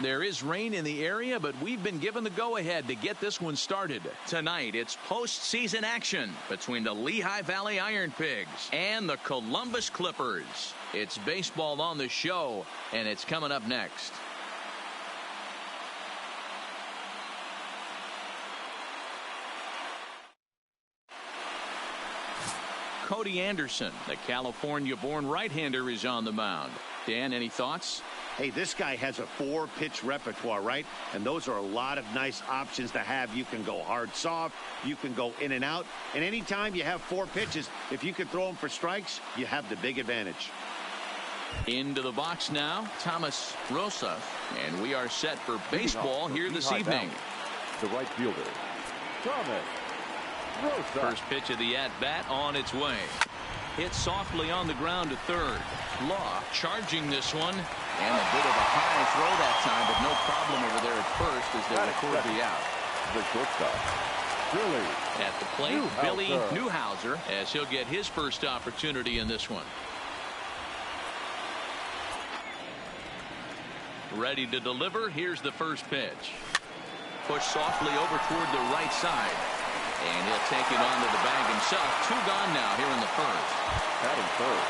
There is rain in the area, but we've been given the go-ahead to get this one started. Tonight, it's postseason action between the Lehigh Valley Iron Pigs and the Columbus Clippers. It's baseball on the show, and it's coming up next. Cody Anderson, the California-born right-hander, is on the mound. Dan, any thoughts? Hey, this guy has a 4-pitch repertoire, right? And those are a lot of nice options to have. You can go hard, soft. You can go in and out. And anytime you have 4 pitches, if you can throw them for strikes, you have the big advantage. Into the box now, Thomas Rosa. And we are set for baseball here this evening. The right fielder, Thomas Rosa. First pitch of the at-bat on its way. Hit softly on the ground to third. Law charging this one. And a bit of a high throw that time, but no problem over there at first as they record the out. The shortstop, Billy. At the plate, Billy Newhouser, as he'll get his first opportunity in this one. Ready to deliver. Here's the first pitch. Push softly over toward the right side. And he'll take it onto the bag himself. 2 gone now here in the first. Batting third,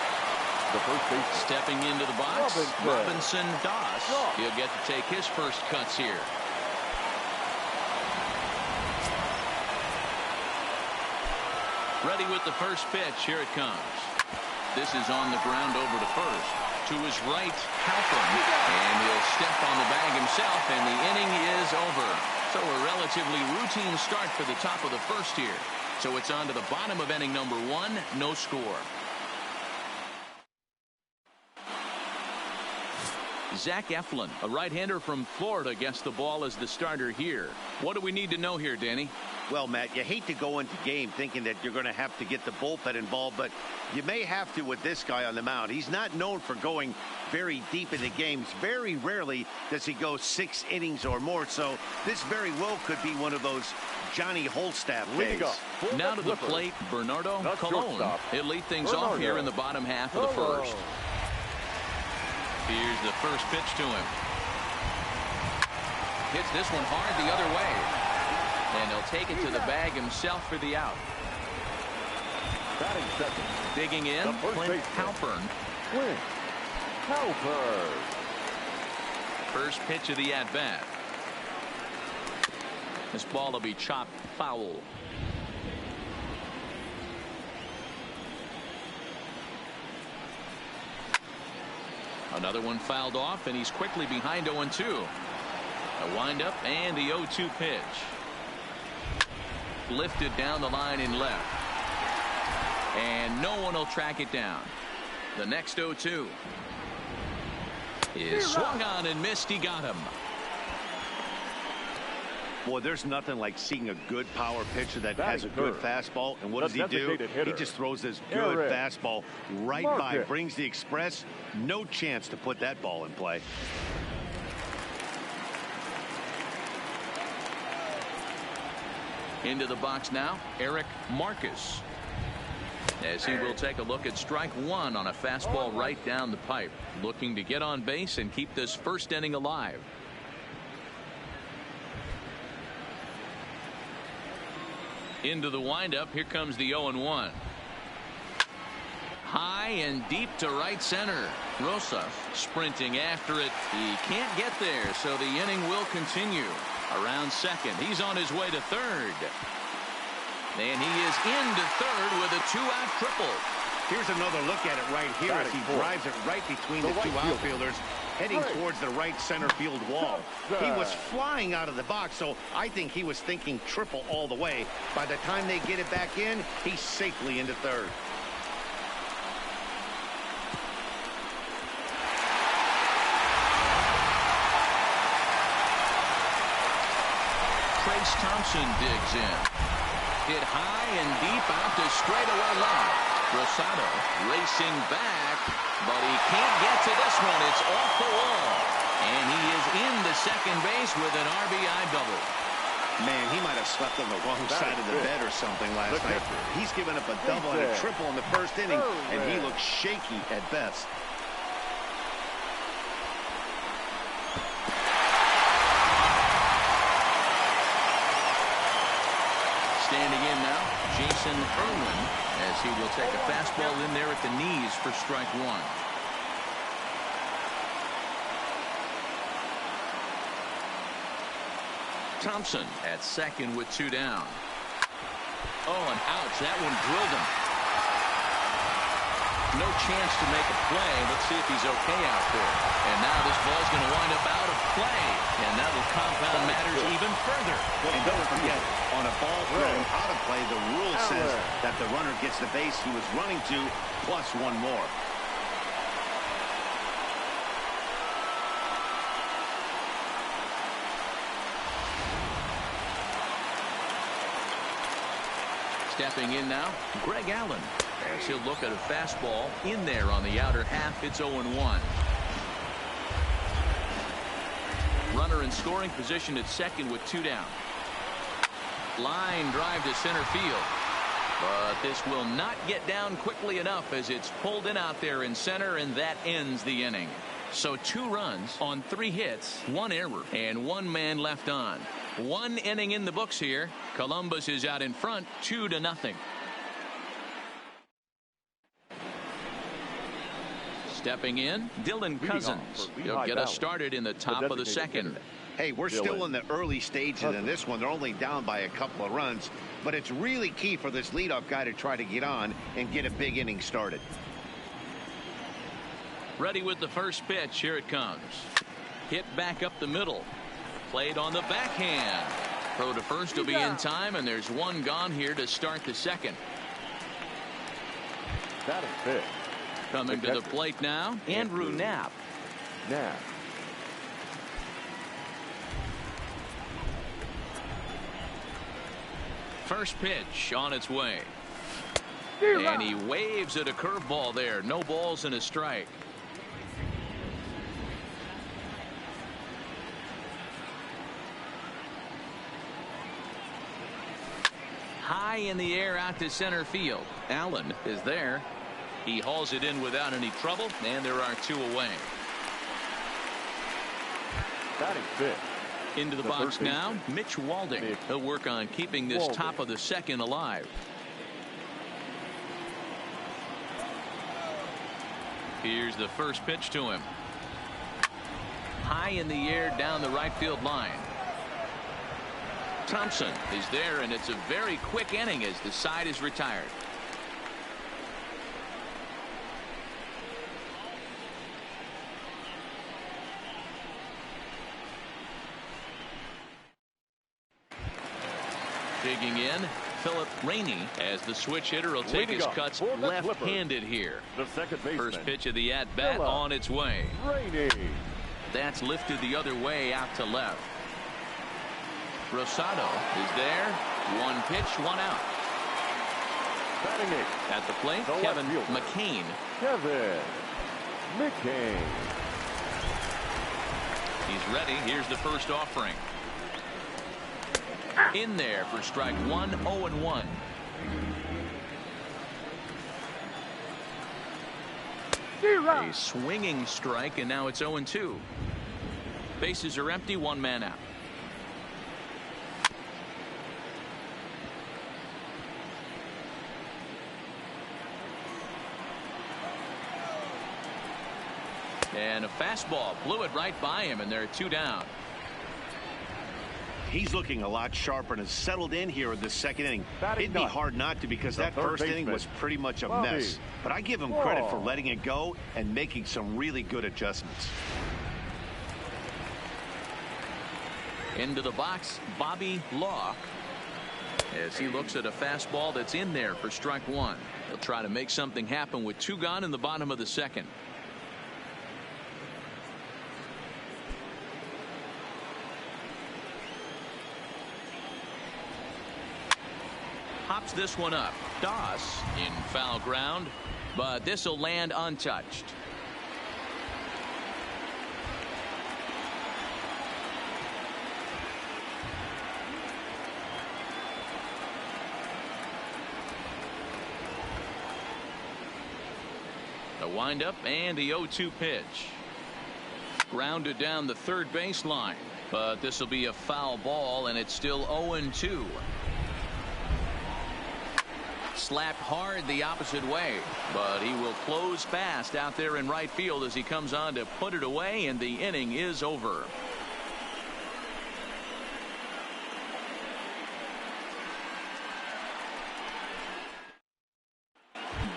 the first baseman. Stepping into the box, Robinson Doss. He'll get to take his first cuts here. Ready with the first pitch. Here it comes. This is on the ground over to first. To his right, Halpern. And he'll step on the bag himself, and the inning is over. So a relatively routine start for the top of the first here. So it's on to the bottom of inning number 1, no score. Zach Eflin, a right-hander from Florida, gets the ball as the starter here. What do we need to know here, Danny? Well, Matt, you hate to go into game thinking that you're going to have to get the bullpen involved, but you may have to with this guy on the mound. He's not known for going very deep into games. Very rarely does he go 6 innings or more, so this very well could be one of those Johnny Holstaff days. Now to the plate, Bernardo Colon. He'll lead things off here in the bottom half of the first. Here's the first pitch to him. Hits this one hard the other way. And he'll take it to the bag himself for the out. Batting second. Digging in, Clint Halpern. Clint Halpern. First pitch of the at-bat. This ball will be chopped foul. Another one fouled off, and he's quickly behind 0-2. A windup and the 0-2 pitch. Lifted down the line in left. And no one will track it down. The next 0-2 is swung on and missed. He got him. Boy, there's nothing like seeing a good power pitcher that has a good fastball. And what does he do? He just throws this good fastball right by, brings the express. No chance to put that ball in play. Into the box now, Eric Marcus. As he will take a look at strike 1 on a fastball right down the pipe. Looking to get on base and keep this first inning alive. Into the windup. Here comes the 0-1. High and deep to right center. Rosa sprinting after it. He can't get there, so the inning will continue. Around second. He's on his way to third. And he is into third with a 2-out triple. Here's another look at it right here as he drives it right between the 2 outfielders, heading towards the right center field wall. He was flying out of the box, so I think he was thinking triple all the way. By the time they get it back in, he's safely into third. Trace Thompson digs in. Hit high and deep out to straightaway left. Rosado racing back, but he can't get to this one. It's off the wall. And he is into second base with an RBI double. Man, he might have slept on the wrong side of the bed or something last night. He's given up a double and a triple in the first inning, and he looks shaky at best. Irwin, as he will take a fastball in there at the knees for strike one. Thompson at second with two down. Oh, and ouch. That one drilled him. No chance to make a play. Let's see if he's okay out there. And now this ball's going to wind up out of play. And that will compound matters even further. And don't forget, on a ball thrown out of play, the rule says that the runner gets the base he was running to plus one more. Stepping in now, Greg Allen. As he'll look at a fastball in there on the outer half. It's 0-1. Runner in scoring position at second with two down. Line drive to center field. But this will not get down quickly enough as it's pulled in out there in center, and that ends the inning. So 2 runs on 3 hits, 1 error, and 1 man left on. 1 inning in the books here. Columbus is out in front 2-0. Stepping in, Dylan Cousins. He'll get us started in the top of the second. Hey, we're still in the early stages in this one. They're only down by a couple of runs, but it's really key for this leadoff guy to try to get on and get a big inning started. Ready with the first pitch. Here it comes. Hit back up the middle. Played on the backhand. Throw to first will be in time, and there's 1 gone here to start the second. That is big. Coming to the plate now, Andrew Knapp. First pitch on its way. And he waves at a curveball there. No balls and a strike. High in the air out to center field. Allen is there. He hauls it in without any trouble, and there are 2 away. Batting fifth. Into the box now, Mitch Walding. He'll work on keeping this top of the second alive. Here's the first pitch to him. High in the air down the right field line. Thompson is there, and it's a very quick inning as the side is retired. Digging in, Philip Rainey, as the switch hitter will take his cuts left-handed here. The second baseman. First pitch of the at-bat on its way. Rainey. That's lifted the other way out to left. Rosado is there. 1 pitch, 1 out. Batting eighth. At the plate, Kevin McCain. He's ready. Here's the first offering. In there for strike 1, 0-1. A swinging strike, and now it's 0-2. Bases are empty, 1 man out. And a fastball blew it right by him, and there are 2 down. He's looking a lot sharper and has settled in here in the second inning. It'd be hard not to, because that first inning was pretty much a mess. But I give him credit for letting it go and making some really good adjustments. Into the box, Bobby Locke, as he looks at a fastball that's in there for strike 1. He'll try to make something happen with 2 gone in the bottom of the second. Hops this one up. Doss in foul ground, but this will land untouched. The windup and the 0-2 pitch. Grounded down the third baseline, but this will be a foul ball, and it's still 0-2. Slapped hard the opposite way, but he will close fast out there in right field as he comes on to put it away, and the inning is over.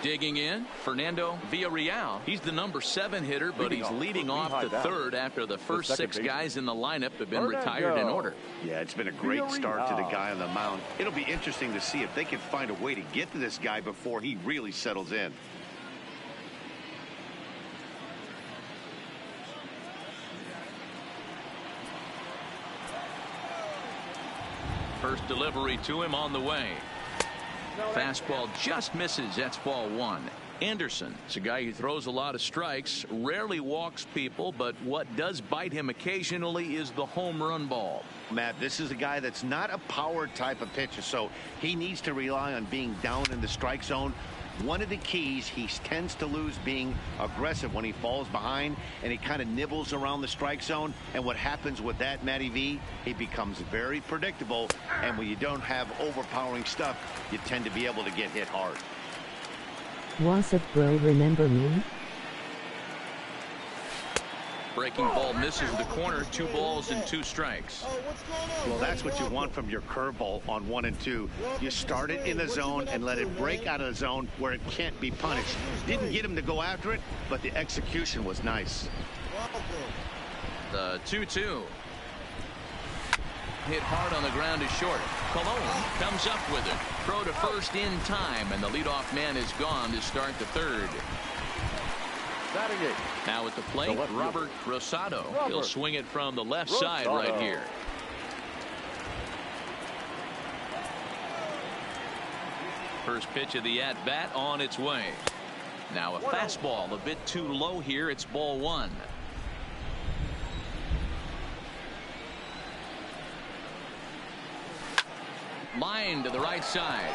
Digging in, Fernando Villarreal. He's the number 7 hitter, but he's leading off the third after the first 6 guys in the lineup have been retired in order. Yeah, it's been a great start to the guy on the mound. It'll be interesting to see if they can find a way to get to this guy before he really settles in. First delivery to him on the way. Fastball just misses. That's ball 1. Anderson is a guy who throws a lot of strikes, rarely walks people, but what does bite him occasionally is the home run ball. Matt, this is a guy that's not a power type of pitcher, so he needs to rely on being down in the strike zone. One of the keys, he tends to lose being aggressive when he falls behind, and he kind of nibbles around the strike zone. And what happens with that, Matty V, he becomes very predictable, and when you don't have overpowering stuff, you tend to be able to get hit hard. What's up, bro? Remember me? Breaking ball misses the corner. 2 balls and 2 strikes. Well, that's what you want from your curveball on 1 and 2. You start it in the zone and let it break out of the zone where it can't be punished. Didn't get him to go after it, but the execution was nice. The 2-2. Hit hard on the ground is short. Colon comes up with it. Throw to first in time, and the leadoff man is gone to start the third. Now at the plate, Robert Rosado. He'll swing it from the left side right here. First pitch of the at-bat on its way. Now a fastball a bit too low here. It's ball 1. Line to the right side.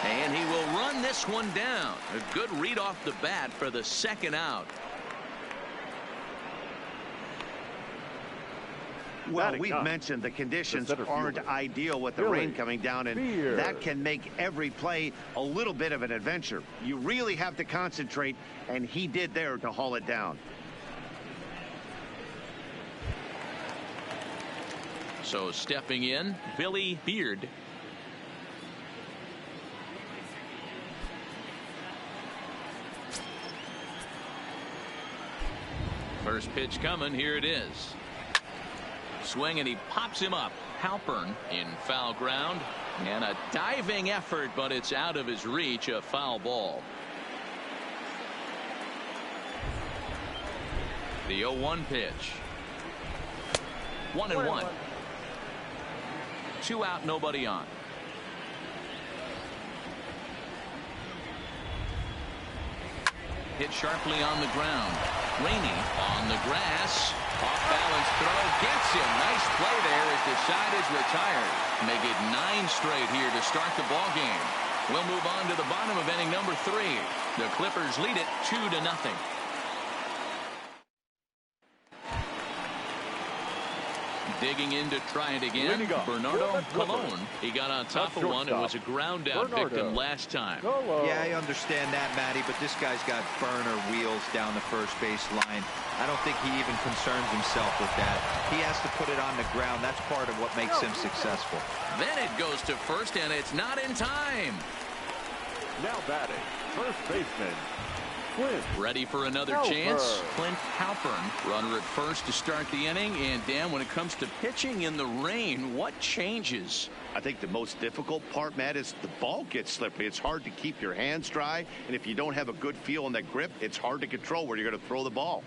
And he will run this one down. A good read off the bat for the second out. Well, we've mentioned the conditions aren't ideal with the rain coming down, and that can make every play a little bit of an adventure. You really have to concentrate, and he did there to haul it down. So stepping in, Billy Beard. First pitch coming. Here it is. Swing, and he pops him up. Halpern in foul ground, and a diving effort, but it's out of his reach. A foul ball. The 0-1 pitch. 1-1. 2 out, nobody on. Hit sharply on the ground. Rainey on the grass. Off balance throw. Gets him. Nice play there as the side is retired. Make it 9 straight here to start the ball game. We'll move on to the bottom of inning number 3. The Clippers lead it 2-0. Digging in to try it again. Bernardo Colon. He got on top of one and was a ground out victim last time. Yeah, I understand that, Matty, but this guy's got burner wheels down the first base line. I don't think he even concerns himself with that. He has to put it on the ground. That's part of what makes him successful. Then it goes to first, and it's not in time. Now batting, first baseman. Ready for another chance. Clint Halpern, runner at first to start the inning. And Dan, when it comes to pitching in the rain, what changes? I think the most difficult part, Matt, is the ball gets slippery. It's hard to keep your hands dry, and if you don't have a good feel on that grip, it's hard to control where you're going to throw the ball.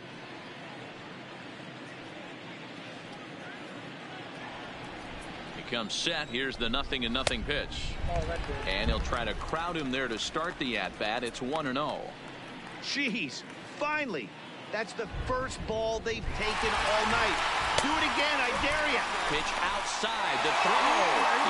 He comes set. Here's the 0-0 pitch. And he'll try to crowd him there to start the at-bat. It's 1-0. Jeez, finally. That's the first ball they've taken all night. Do it again, I dare you. Pitch outside. The throw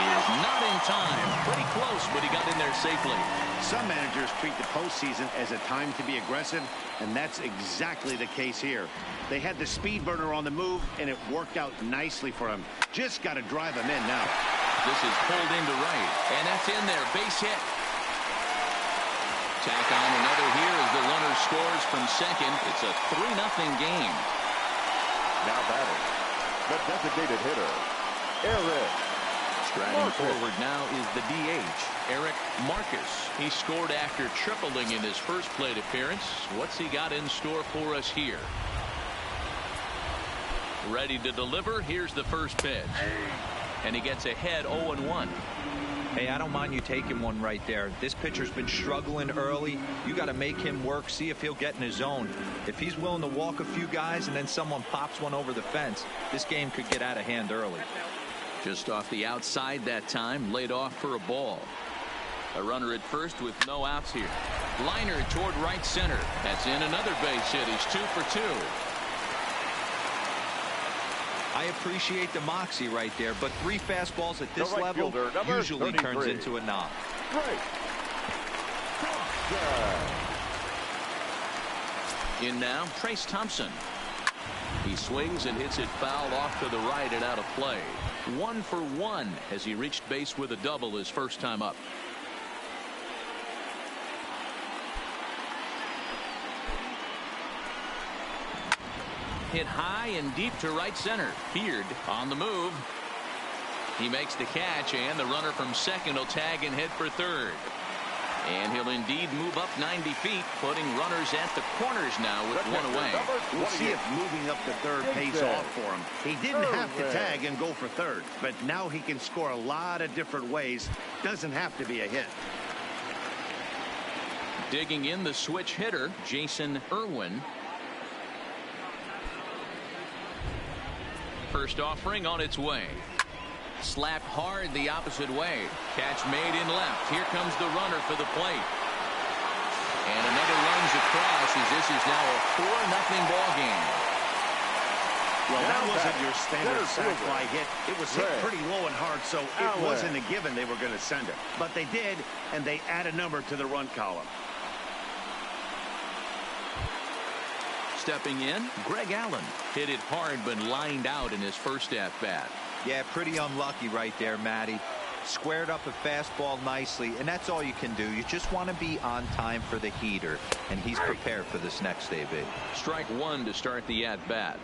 is not in time. Pretty close, but he got in there safely. Some managers treat the postseason as a time to be aggressive, and that's exactly the case here. They had the speed burner on the move, and it worked out nicely for him. Just got to drive him in now. This is pulled into right, and that's in there. Base hit. Tack on another here as the runner scores from second. It's a 3-0 game. Now batting, the designated hitter, Eric. Striding forward now is the DH, Eric Marcus. He scored after tripling in his first plate appearance. What's he got in store for us here? Ready to deliver. Here's the first pitch. And he gets ahead 0-1. Hey, I don't mind you taking one right there. This pitcher's been struggling early. You got to make him work, see if he'll get in his zone. If he's willing to walk a few guys and then someone pops one over the fence, this game could get out of hand early. Just off the outside that time, laid off for a ball. A runner at first with no outs here. Liner toward right center. That's in another base hit. He's 2 for 2. I appreciate the moxie right there, but 3 fastballs at this level usually turns into a knock. In now, Trace Thompson. He swings and hits it foul off to the right and out of play. 1 for 1 as he reached base with a double his first time up. Hit high and deep to right center. Beard on the move. He makes the catch, and the runner from second will tag and head for third. And he'll indeed move up 90 feet, putting runners at the corners now with one away. We'll see if moving up to third pays off for him. He didn't have to tag and go for third, but now he can score a lot of different ways. Doesn't have to be a hit. Digging in the switch hitter, Jason Irwin. First offering on its way. Slapped hard the opposite way. Catch made in left. Here comes the runner for the plate. And another runs across as this is now a 4-0 ball game. Well, that wasn't your standard sac fly hit. It was hit pretty low and hard, so it wasn't a given they were going to send it. But they did, and they add a number to the run column. Stepping in, Greg Allen hit it hard but lined out in his first at bat. Yeah, pretty unlucky right there, Matty. Squared up a fastball nicely, and that's all you can do. You just want to be on time for the heater, and he's prepared for this next AB. Strike 1 to start the at bat.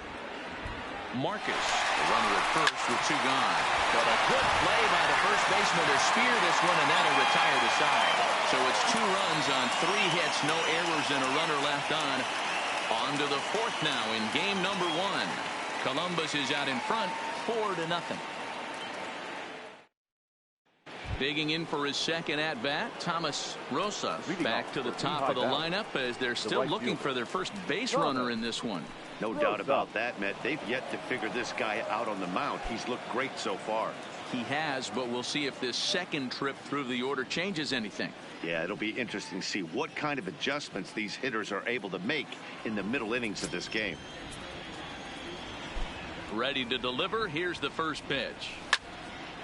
Marcus, the runner at first with 2 gone. But a good play by the first baseman to spear this one, and that'll retire the side. So it's 2 runs on 3 hits, no errors, and a runner left on. On to the 4th now in game number 1. Columbus is out in front, 4-0. Digging in for his second at bat, Thomas Rosa back to the top of the lineup as they're still looking for their first base runner in this one. No doubt about that, Matt. They've yet to figure this guy out on the mound. He's looked great so far. He has, but we'll see if this second trip through the order changes anything. Yeah, it'll be interesting to see what kind of adjustments these hitters are able to make in the middle innings of this game. Ready to deliver. Here's the first pitch.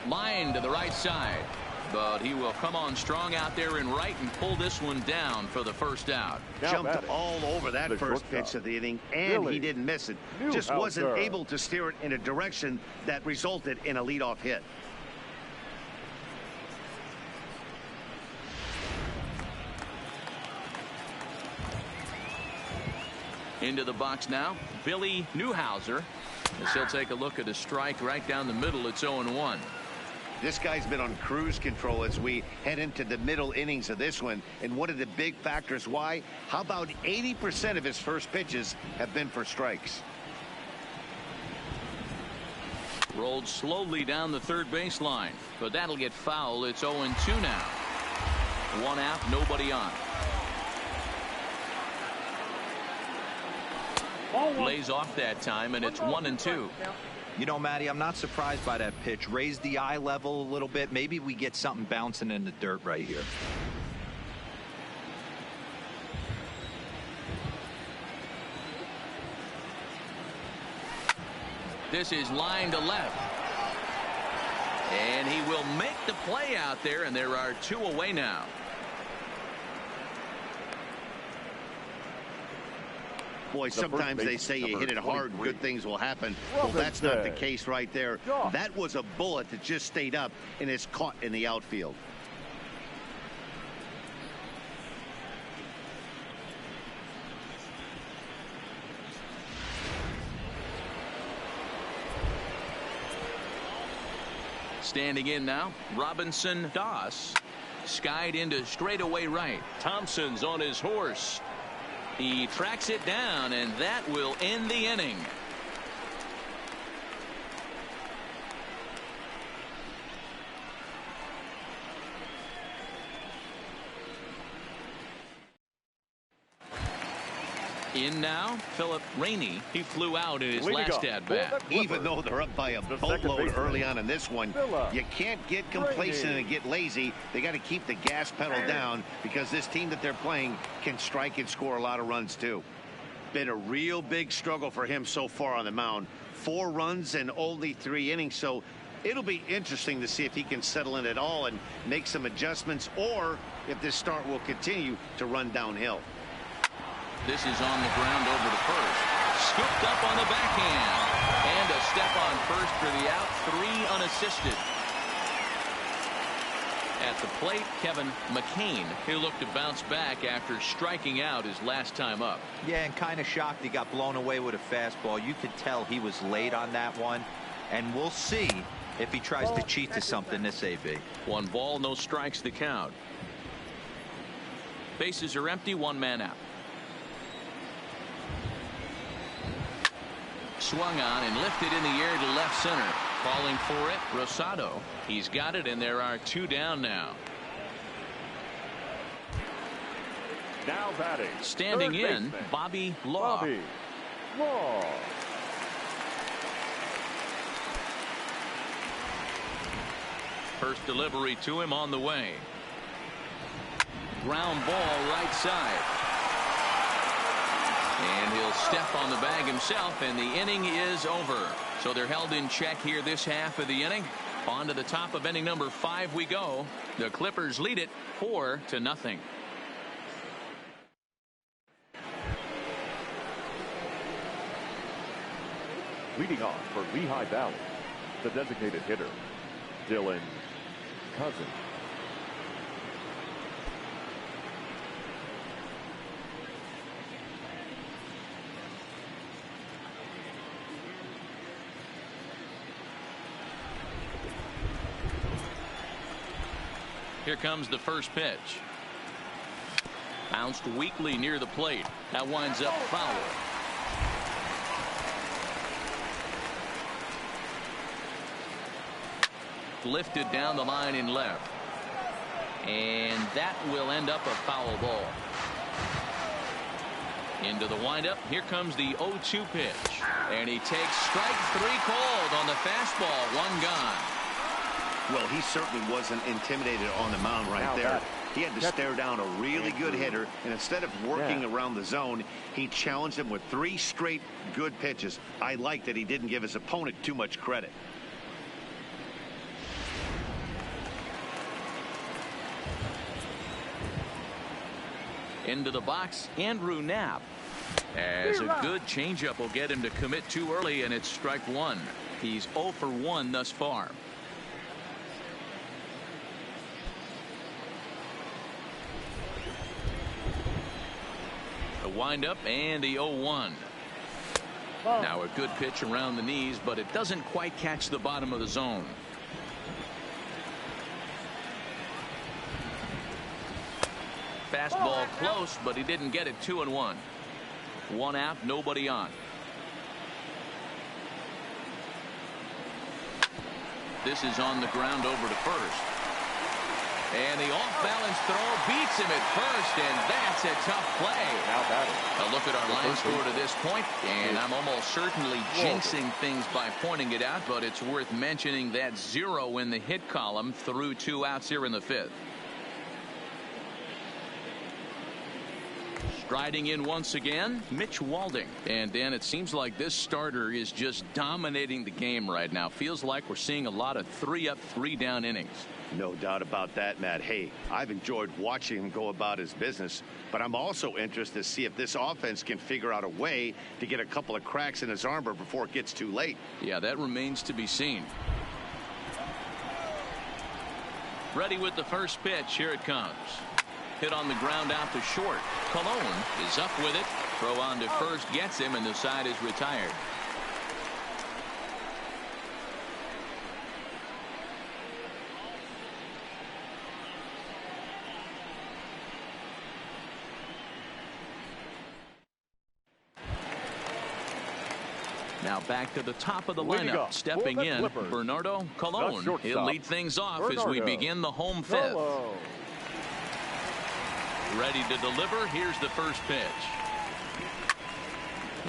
Line to the right side, but he will come on strong out there in right and pull this one down for the first out. Jumped all over that first pitch of the inning, and he didn't miss it. Just wasn't able to steer it in a direction that resulted in a leadoff hit. Into the box now, Billy Newhouser. As he'll take a look at a strike right down the middle. It's 0-1. This guy's been on cruise control as we head into the middle innings of this one. And one of the big factors why, how about 80% of his first pitches have been for strikes? Rolled slowly down the third baseline, but that'll get foul. It's 0-2 now. 1 out, nobody on. Lays off that time, and it's 1-2. You know, Matty, I'm not surprised by that pitch. Raise the eye level a little bit. Maybe we get something bouncing in the dirt right here. This is line to left. And he will make the play out there, and there are 2 away now. Boy, sometimes they say you hit it hard, good things will happen. Well, that's not the case right there. That was a bullet that just stayed up and is caught in the outfield. Standing in now, Robinson Doss skied into straightaway right. Thompson's on his horse. He tracks it down, and that will end the inning. In now, Philip Rainey. He flew out in his last at-bat. Even though they're up by a boatload early on in this one, you can't get complacent and get lazy. They got to keep the gas pedal down because this team that they're playing can strike and score a lot of runs too. Been a real big struggle for him so far on the mound. 4 runs and only 3 innings, so it'll be interesting to see if he can settle in at all and make some adjustments, or if this start will continue to run downhill. This is on the ground over to first. Scooped up on the backhand. And a step on first for the out. 3 unassisted. At the plate, Kevin McCain, who looked to bounce back after striking out his last time up. Yeah, and kind of shocked he got blown away with a fastball. You could tell he was late on that one. And we'll see if he tries to cheat to something this AB. 1 ball, no strikes, the count. Bases are empty, 1 man out. Swung on and lifted in the air to left center. Calling for it, Rosado. He's got it, and there are 2 down now. Now batting. Standing in, Bobby Law. First delivery to him on the way. Ground ball right side. And he'll step on the bag himself, and the inning is over. So they're held in check here this half of the inning. On to the top of inning number 5 we go. The Clippers lead it 4-0. Leading off for Lehigh Valley, the designated hitter, Dylan Cousins. Here comes the first pitch. Bounced weakly near the plate. That winds up foul. Lifted down the line in left. And that will end up a foul ball. Into the windup. Here comes the 0-2 pitch. And he takes strike 3 called on the fastball. 1 gone. Well, he certainly wasn't intimidated on the mound right there. He had to stare down a really good hitter, and instead of working around the zone, he challenged him with 3 straight good pitches. I like that he didn't give his opponent too much credit. Into the box, Andrew Knapp. As a good changeup will get him to commit too early, and it's strike 1. He's 0 for 1 thus far. The windup and the 0-1. Now a good pitch around the knees, but it doesn't quite catch the bottom of the zone. Fastball close, but he didn't get it. 2-1. 1 out, nobody on. This is on the ground over to first. And the off-balance throw beats him at first, and that's a tough play. A look at our line score to this point, and I'm almost certainly jinxing things by pointing it out, but it's worth mentioning that 0 in the hit column through 2 outs here in the 5th. Striding in once again, Mitch Walding. And Dan, it seems like this starter is just dominating the game right now. Feels like we're seeing a lot of 3-up, 3-down innings. No doubt about that, Matt. Hey, I've enjoyed watching him go about his business, but I'm also interested to see if this offense can figure out a way to get a couple of cracks in his armor before it gets too late. Yeah, that remains to be seen. Ready with the first pitch. Here it comes. Hit on the ground out to short. Cologne is up with it. Throw on to first gets him, and the side is retired. Now back to the top of the lineup. Stepping in, Bernardo Colon. He'll lead things off as we begin the home fifth. Ready to deliver. Here's the first pitch.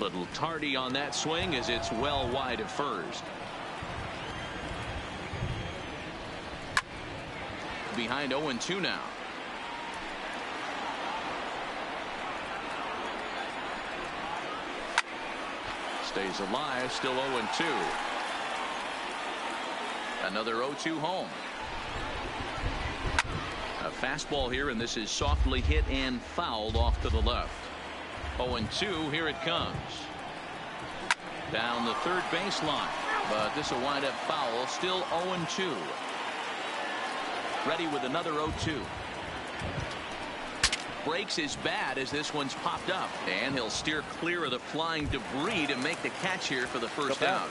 Little tardy on that swing as it's well wide of first. Behind 0-2 now. Stays alive, still 0-2. Another 0-2 home. A fastball here, and this is softly hit and fouled off to the left. 0-2, here it comes. Down the third baseline, but this will wind up foul, still 0-2. Ready with another 0-2. Breaks his bat as this one's popped up, and he'll steer clear of the flying debris to make the catch here for the first out.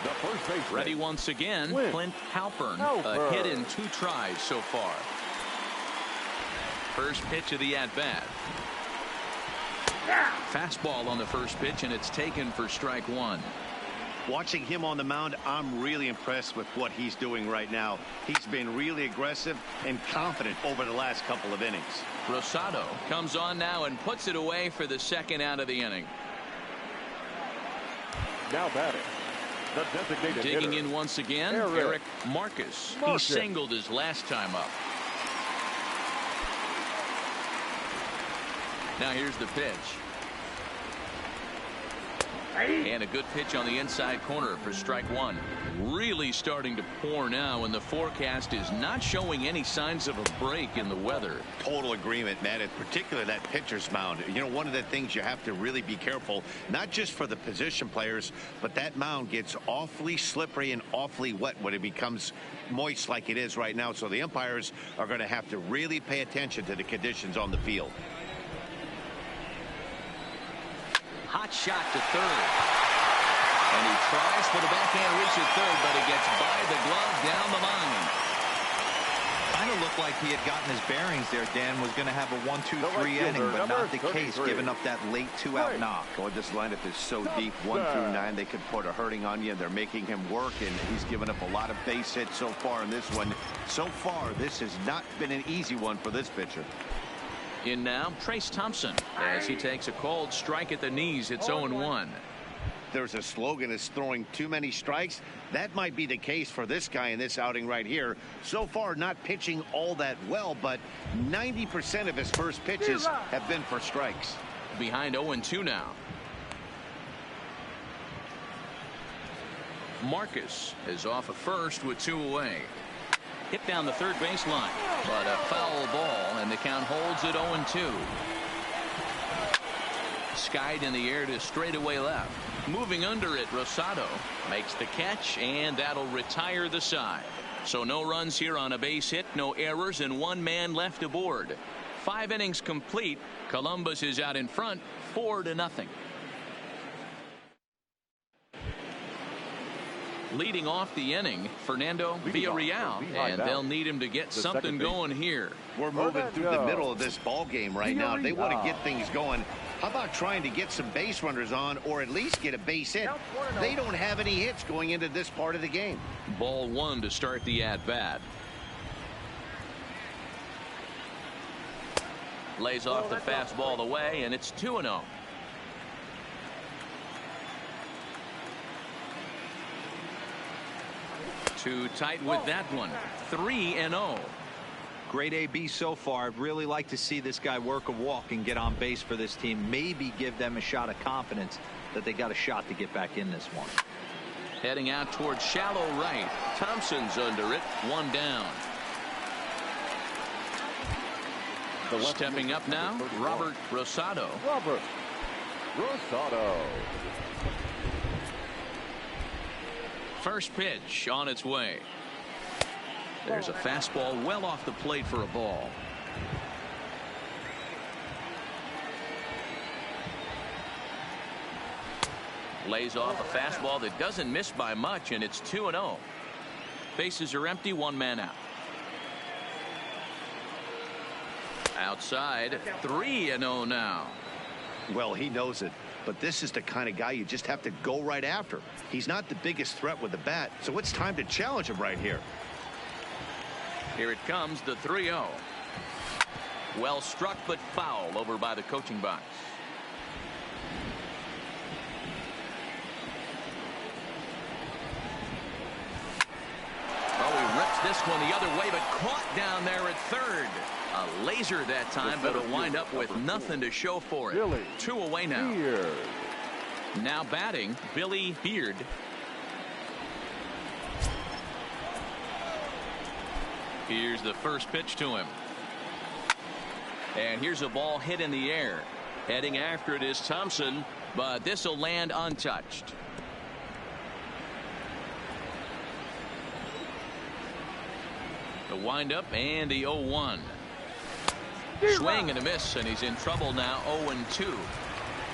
The first base. Ready once again, Clint Halpern. A hit in 2 tries so far. First pitch of the at-bat. Fastball on the first pitch, and it's taken for strike 1. Watching him on the mound, I'm really impressed with what he's doing right now. He's been really aggressive and confident over the last couple of innings. Rosado comes on now and puts it away for the second out of the inning. Now batting, the designated Digging hitter, in once again, Eric Marcus. He singled his last time up. Now here's the pitch. And a good pitch on the inside corner for strike 1. Really starting to pour now, and the forecast is not showing any signs of a break in the weather. Total agreement, man. In particular, that pitcher's mound. You know, one of the things you have to really be careful, not just for the position players, but that mound gets awfully slippery and awfully wet when it becomes moist like it is right now. So the umpires are going to have to really pay attention to the conditions on the field. Hot shot to third. And he tries for the backhand reach at third, but he gets by the glove down the line. Kind of looked like he had gotten his bearings there. Dan was going to have a 1-2-3 inning, but not the case, giving up that late 2-out knock. Well, this lineup is so deep, 1 through 9, they could put a hurting on you. They're making him work, and he's given up a lot of base hits so far in this one. So far, this has not been an easy one for this pitcher. In now, Trace Thompson, as he takes a cold strike at the knees. It's 0-1. There's a slogan that's throwing too many strikes. That might be the case for this guy in this outing right here. So far, not pitching all that well, but 90% of his first pitches have been for strikes. Behind 0-2 now. Marcus is off of first with 2 away. Hit down the third baseline, but a foul ball, and the count holds at 0-2. Skied in the air to straightaway left. Moving under it, Rosado makes the catch, and that'll retire the side. So no runs here on a base hit, no errors, and 1 man left aboard. 5 innings complete. Columbus is out in front, 4-0. Leading off the inning, Fernando Villarreal, and they'll need him to get something going here. We're moving through the middle of this ball game right now. They want to get things going. How about trying to get some base runners on, or at least get a base hit? They don't have any hits going into this part of the game. Ball 1 to start the at-bat. Lays off the fastball away, and it's 2-0. Too tight with that one. 3-0. Great AB so far. I'd really like to see this guy work a walk and get on base for this team. Maybe give them a shot of confidence that they got a shot to get back in this one. Heading out towards shallow right. Thompson's under it. 1 down. Stepping up now, Robert Rosado. Robert Rosado. First pitch on its way. There's a fastball well off the plate for a ball. Lays off a fastball that doesn't miss by much, and it's 2-0. Bases are empty, one man out. Outside, 3-0 now. Well, he knows it, but this is the kind of guy you just have to go right after. He's not the biggest threat with the bat, so it's time to challenge him right here. Here it comes, the 3-0. Well struck, but foul over by the coaching box. Oh, he rips this one the other way, but caught down there at third. A laser that time, but it'll wind up with nothing to show for it. Billy 2 away now. Beard. Now batting, Billy Beard. Here's the first pitch to him. And here's a ball hit in the air. Heading after it is Thompson, but this will land untouched. The windup and the 0-1. Swing and a miss, and he's in trouble now. 0-2.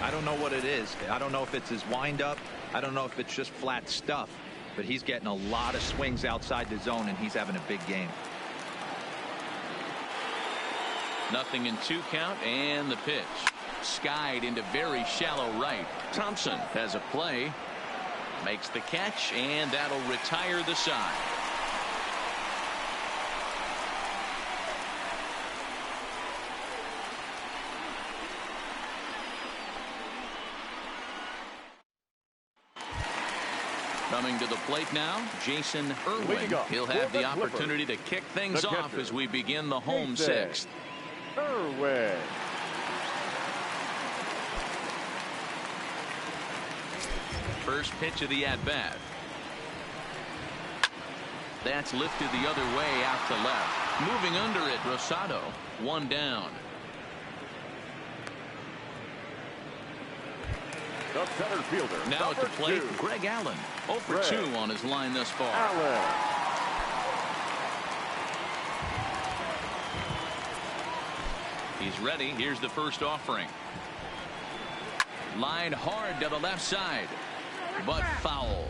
I don't know what it is. I don't know if it's his windup. I don't know if it's just flat stuff, but he's getting a lot of swings outside the zone, and he's having a big game. 0-2 count, and the pitch skied into very shallow right. Thompson has a play, makes the catch, and that'll retire the side. Coming to the plate now, Jason Irwin. He'll have the opportunity to kick things off as we begin the home sixth. Irwin. First pitch of the at-bat. That's lifted the other way out to left. Moving under it, Rosado. One down. The center fielder. Now at the plate, Greg Allen. 0 for 2 on his line thus far. Allen. He's ready. Here's the first offering. Line hard to the left side, but foul.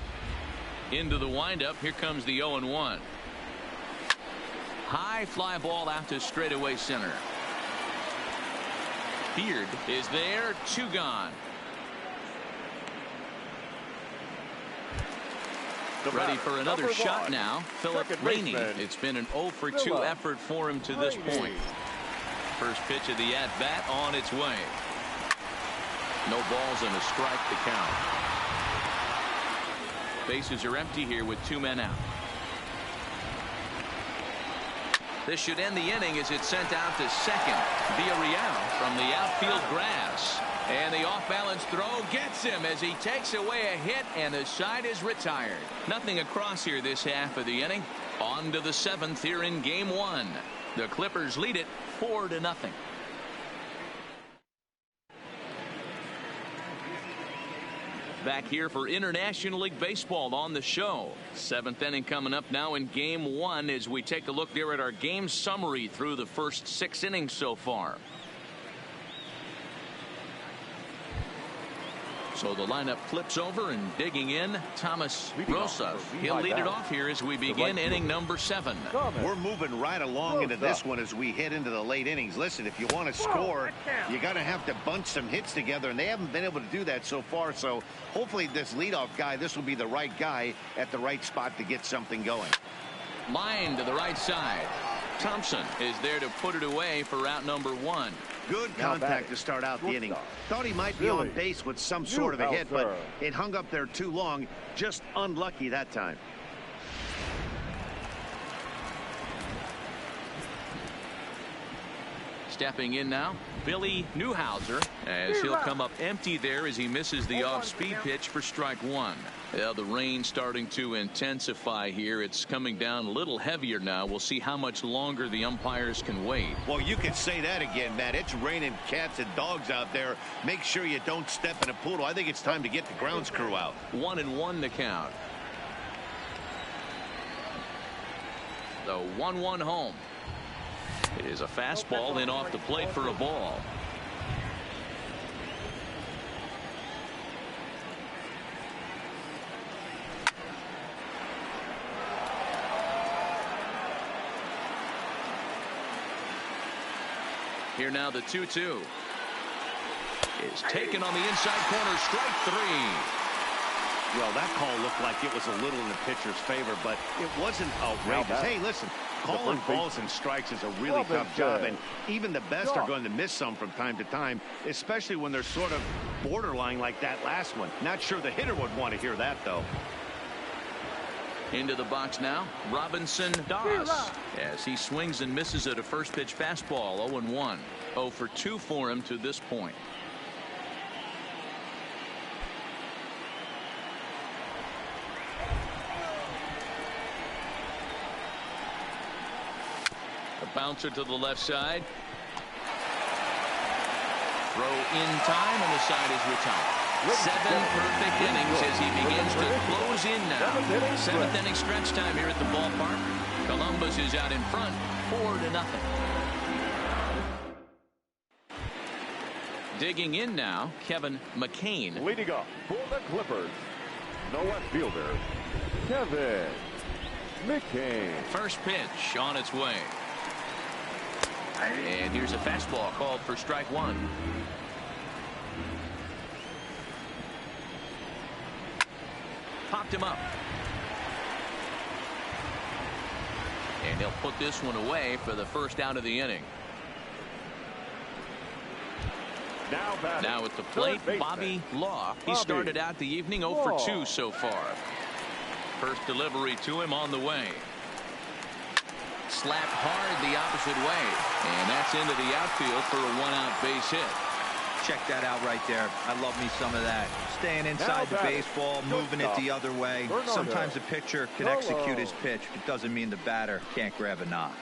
Into the windup. Here comes the 0-1. High fly ball out to straightaway center. Beard is there. 2 gone. Ready for another shot now. Philip Rainey. It's been an 0 for 2 effort for him to this point. First pitch of the at-bat on its way. No balls and a strike to count. Bases are empty here with 2 men out. This should end the inning as it's sent out to second. Villarreal from the outfield grass. And the off-balance throw gets him as he takes away a hit, and the side is retired. Nothing across here this half of the inning. On to the 7th here in Game 1. The Clippers lead it 4-0. Back here for International League Baseball on the show. 7th inning coming up now in Game 1 as we take a look there at our game summary through the first 6 innings so far. So the lineup flips over, and digging in, Thomas Rosa. He'll lead it off here as we begin inning number 7. We're moving right along into this one as we head into the late innings. Listen, if you want to score, you got to have to bunch some hits together, and they haven't been able to do that so far. So hopefully this leadoff guy, this will be the right guy at the right spot to get something going. Line to the right side. Thompson is there to put it away for out number 1. Good contact to start out the inning. Thought he might be on base with some sort of a hit, but it hung up there too long. Just unlucky that time. Stepping in now, Billy Newhouser, as he'll come up empty there as he misses the off-speed pitch for strike one. Yeah, the rain starting to intensify here. It's coming down a little heavier now. We'll see how much longer the umpires can wait. Well, you can say that again, Matt. It's raining cats and dogs out there. Make sure you don't step in a poodle. I think it's time to get the grounds crew out. 1-1 to count. The 1-1 home. It is a fastball in off the plate for a ball. Here now the 2-2 is taken on the inside corner. Strike three. Well, that call looked like it was a little in the pitcher's favor, but it wasn't outrageous. Hey, listen, calling balls and strikes is a really tough job, and even the best are going to miss some from time to time, especially when they're sort of borderline like that last one. Not sure the hitter would want to hear that, though. Into the box now, Robinson Doss, as he swings and misses at a first pitch fastball. 0-1. 0 for 2 for him to this point. A bouncer to the left side. Throw in time, and the side is retired. 7 perfect innings as he begins to close in now. 7th inning stretch time here at the ballpark. Columbus is out in front, 4-0. Digging in now, Kevin McCain. Leading off for the Clippers, no left fielder, Kevin McCain. First pitch on its way. And here's a fastball called for strike one. Popped him up. And he'll put this one away for the first out of the inning. Now at the plate, Bobby Law. He started out the evening 0 for 2 so far. First delivery to him on the way. Slapped hard the opposite way. And that's into the outfield for a 1-out base hit. Check that out right there. I love me some of that. Staying inside the baseball, moving it the other way. Sometimes a pitcher can execute his pitch. It doesn't mean the batter can't grab a knock.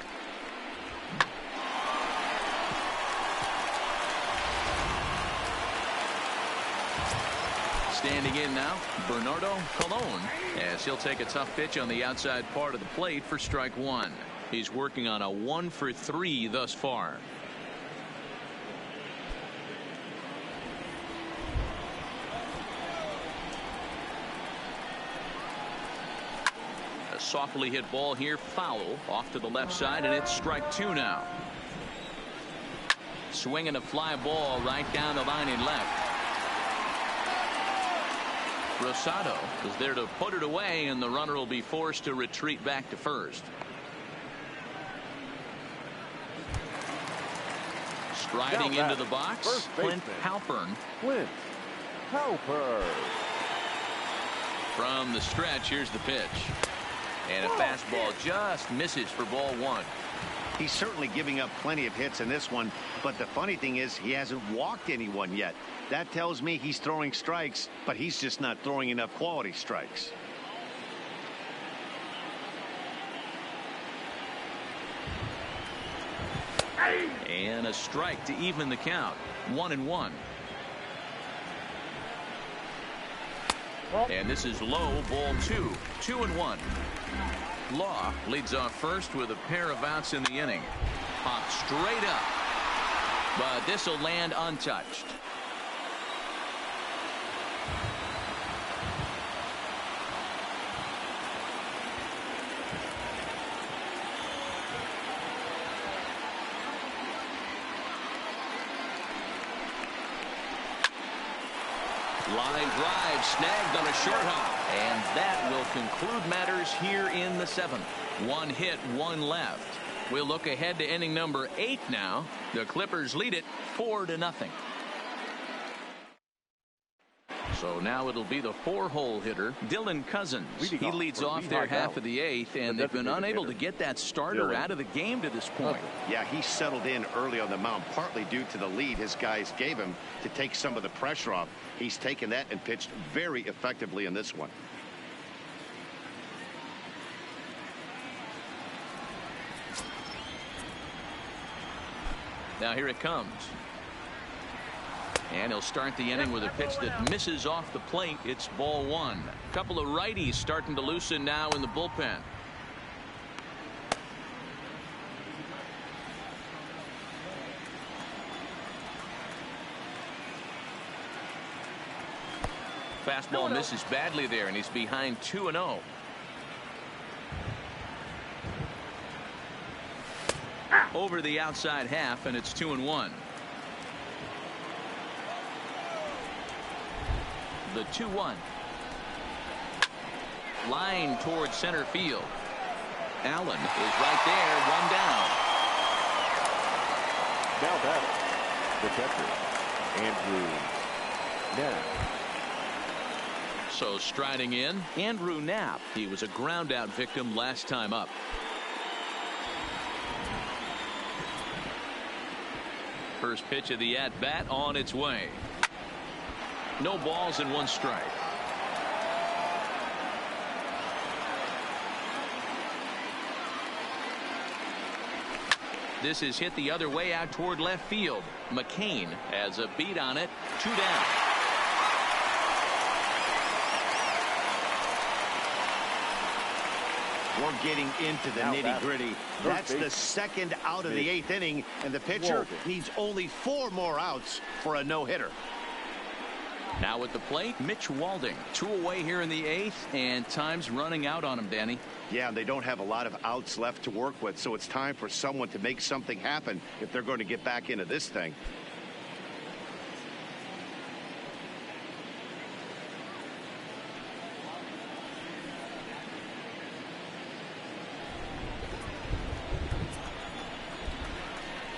Standing in now, Bernardo Colon, as he'll take a tough pitch on the outside part of the plate for strike one. He's working on a 1 for 3 thus far. A softly hit ball here, foul off to the left side, and it's strike 2 now. Swinging a fly ball right down the line in left. Rosado is there to put it away, and the runner will be forced to retreat back to first. Striding into the box, Clint Halpern. Clint Halpern. From the stretch, here's the pitch. And a fastball just misses for ball one. He's certainly giving up plenty of hits in this one, but the funny thing is he hasn't walked anyone yet. That tells me he's throwing strikes, but he's just not throwing enough quality strikes. And a strike to even the count. 1-1. And this is low, ball 2. 2-1. Law leads off first with a pair of outs in the inning. Popped straight up, but this will land untouched. Line drive snagged on a short hop, and that will conclude matters here in the 7th. 1 hit, 1 left. We'll look ahead to inning number 8 now. The Clippers lead it 4-0. So now it'll be the 4-hole hitter, Dylan Cousins. He leads off their half of the 8th, and they've been unable to get that starter out of the game to this point. Yeah, he settled in early on the mound, partly due to the lead his guys gave him to take some of the pressure off. He's taken that and pitched very effectively in this one. Now here it comes. And he'll start the inning with a pitch that misses off the plate. It's ball 1. A couple of righties starting to loosen now in the bullpen. Fastball misses badly there, and he's behind 2-0. Over the outside half, and it's 2-1. The 2-1. Line towards center field. Allen is right there, 1 down. Now batting, the catcher, Andrew Knapp. So striding in, Andrew Knapp. He was a ground out victim last time up. First pitch of the at bat on its way. No balls and 1 strike. This is hit the other way out toward left field. McCain has a beat on it. 2 down. We're getting into the nitty-gritty. That's the second out of the 8th inning, and the pitcher needs only 4 more outs for a no-hitter. Now at the plate, Mitch Walding. 2 away here in the 8th, and time's running out on him, Danny. Yeah, they don't have a lot of outs left to work with, so it's time for someone to make something happen if they're going to get back into this thing.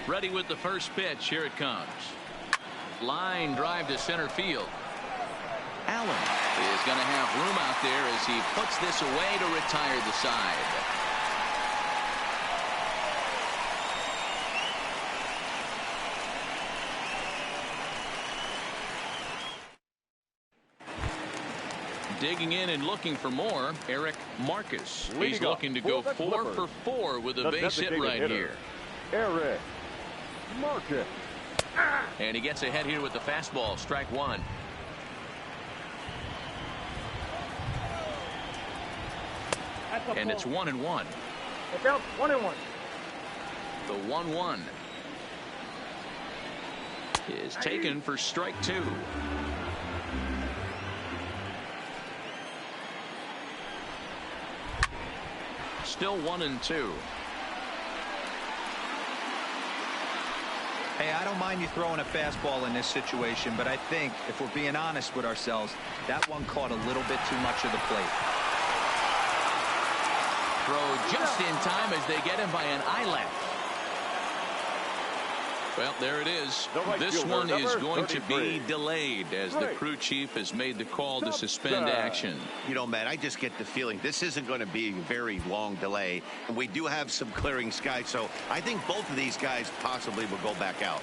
Ready with the first pitch. Here it comes. Line drive to center field. Allen is going to have room out there as he puts this away to retire the side. Digging in and looking for more, Eric Marcus. He's looking to go 4 for 4 with a base hit right here. Eric Marcus. And he gets ahead here with the fastball. Strike 1. And it's 1-1. Look out, 1-1. The 1-1 is taken for strike 2. Still 1-2. Hey, I don't mind you throwing a fastball in this situation, but I think if we're being honest with ourselves, that one caught a little bit too much of the plate. Throw just in time as they get him by an eyelash. Well, there it is. This one is going to be delayed as the crew chief has made the call to suspend action. You know, Matt, I just get the feeling this isn't going to be a very long delay, and we do have some clearing skies, so I think both of these guys possibly will go back out.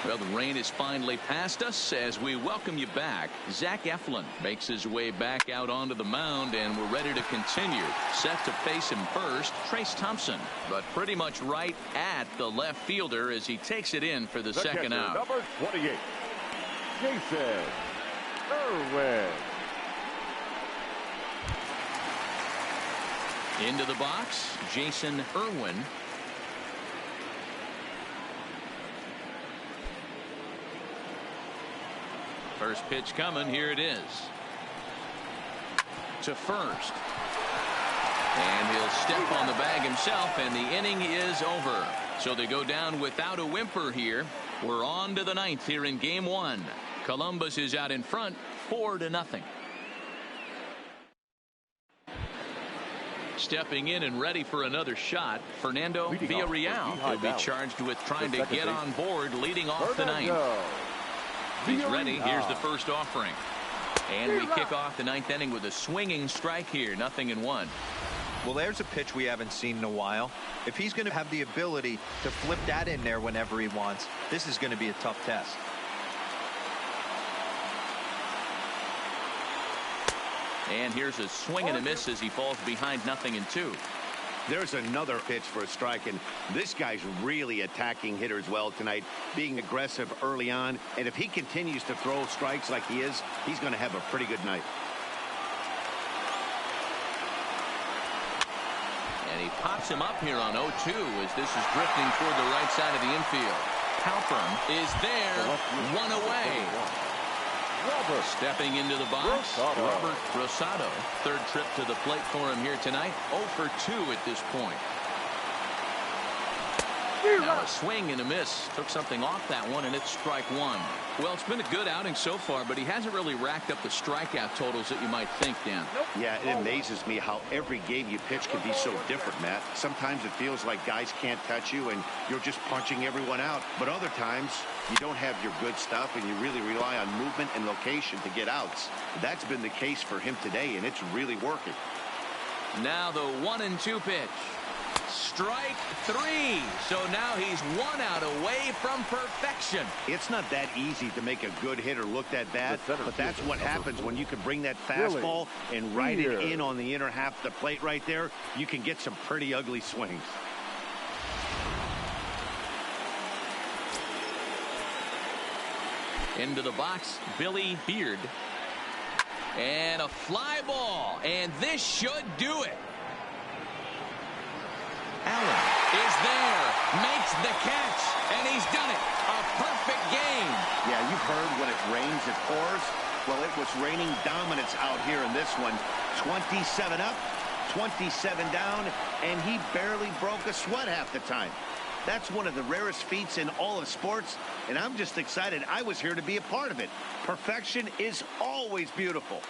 Well, the rain is finally past us as we welcome you back. Zach Eflin makes his way back out onto the mound, and we're ready to continue. Set to face him first, Trace Thompson, but pretty much right at the left fielder as he takes it in for the second out. Number 28, Jason Irwin. Into the box, Jason Irwin. First pitch coming. Here it is. To first. And he'll step on the bag himself, and the inning is over. So they go down without a whimper here. We're on to the 9th here in game 1. Columbus is out in front 4-0. Stepping in and ready for another shot, Fernando Villarreal will be charged with trying to get on board leading off the 9th. He's ready. Here's the first offering. And we kick off the ninth inning with a swinging strike here. 0-1. Well, there's a pitch we haven't seen in a while. If he's going to have the ability to flip that in there whenever he wants, this is going to be a tough test. And here's a swing and a miss as he falls behind 0-2. There's another pitch for a strike, and this guy's really attacking hitters well tonight, being aggressive early on. And if he continues to throw strikes like he is, he's going to have a pretty good night. And he pops him up here on 0-2 as this is drifting toward the right side of the infield. Halpern is there, one away. Stepping into the box, Robert Rosado. Third trip to the plate for him here tonight. 0 for 2 at this point. Now a swing and a miss. Took something off that one, and it's strike one. Well, it's been a good outing so far, but he hasn't really racked up the strikeout totals that you might think, Dan. Yeah, it amazes me how every game you pitch can be so different, Matt. Sometimes it feels like guys can't touch you and you're just punching everyone out. But other times you don't have your good stuff and you really rely on movement and location to get outs. That's been the case for him today, and it's really working. Now the 1-2 pitch. Strike three. So now he's 1 out away from perfection. It's not that easy to make a good hitter look that bad, but that's what happens when you can bring that fastball and ride it in on the inner half of the plate right there. You can get some pretty ugly swings. Into the box, Billy Beard. And a fly ball. And this should do it. Allen is there, makes the catch, and he's done it. A perfect game. Yeah, you've heard when it rains, it pours. Well, it was raining dominance out here in this one. 27 up, 27 down, and he barely broke a sweat half the time. That's one of the rarest feats in all of sports, and I'm just excited I was here to be a part of it. Perfection is always beautiful.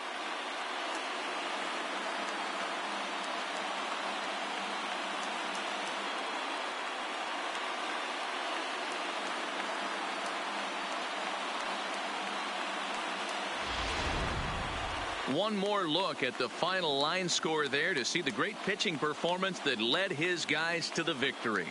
One more look at the final line score there to see the great pitching performance that led his guys to the victory.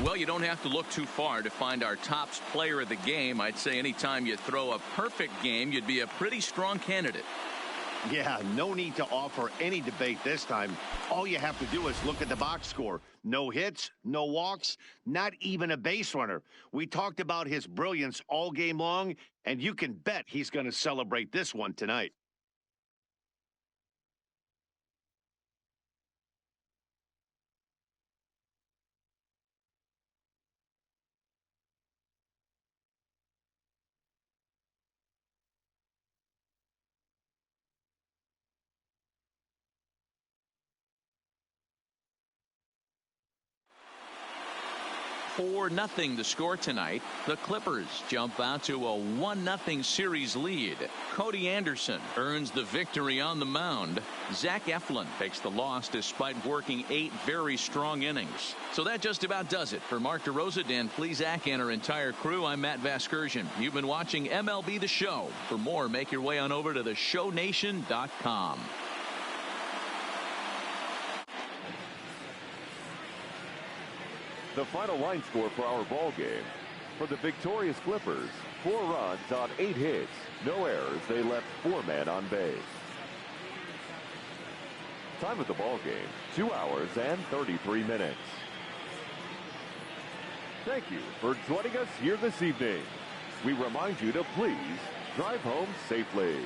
Well, you don't have to look too far to find our top player of the game. I'd say anytime you throw a perfect game, you'd be a pretty strong candidate. Yeah, no need to offer any debate this time. All you have to do is look at the box score. No hits, no walks, not even a base runner. We talked about his brilliance all game long, and you can bet he's going to celebrate this one tonight. Four 0 the score tonight. The Clippers jump out to a 1-0 series lead. Cody Anderson earns the victory on the mound. Zach Eflin takes the loss despite working 8 very strong innings. So that just about does it. For Mark DeRosa, Dan Plesac, and our entire crew, I'm Matt Vasgersian. You've been watching MLB The Show. For more, make your way on over to theshownation.com. The final line score for our ball game. For the victorious Clippers, 4 runs on 8 hits, no errors. They left 4 men on base. Time of the ball game, 2 hours and 33 minutes. Thank you for joining us here this evening. We remind you to please drive home safely.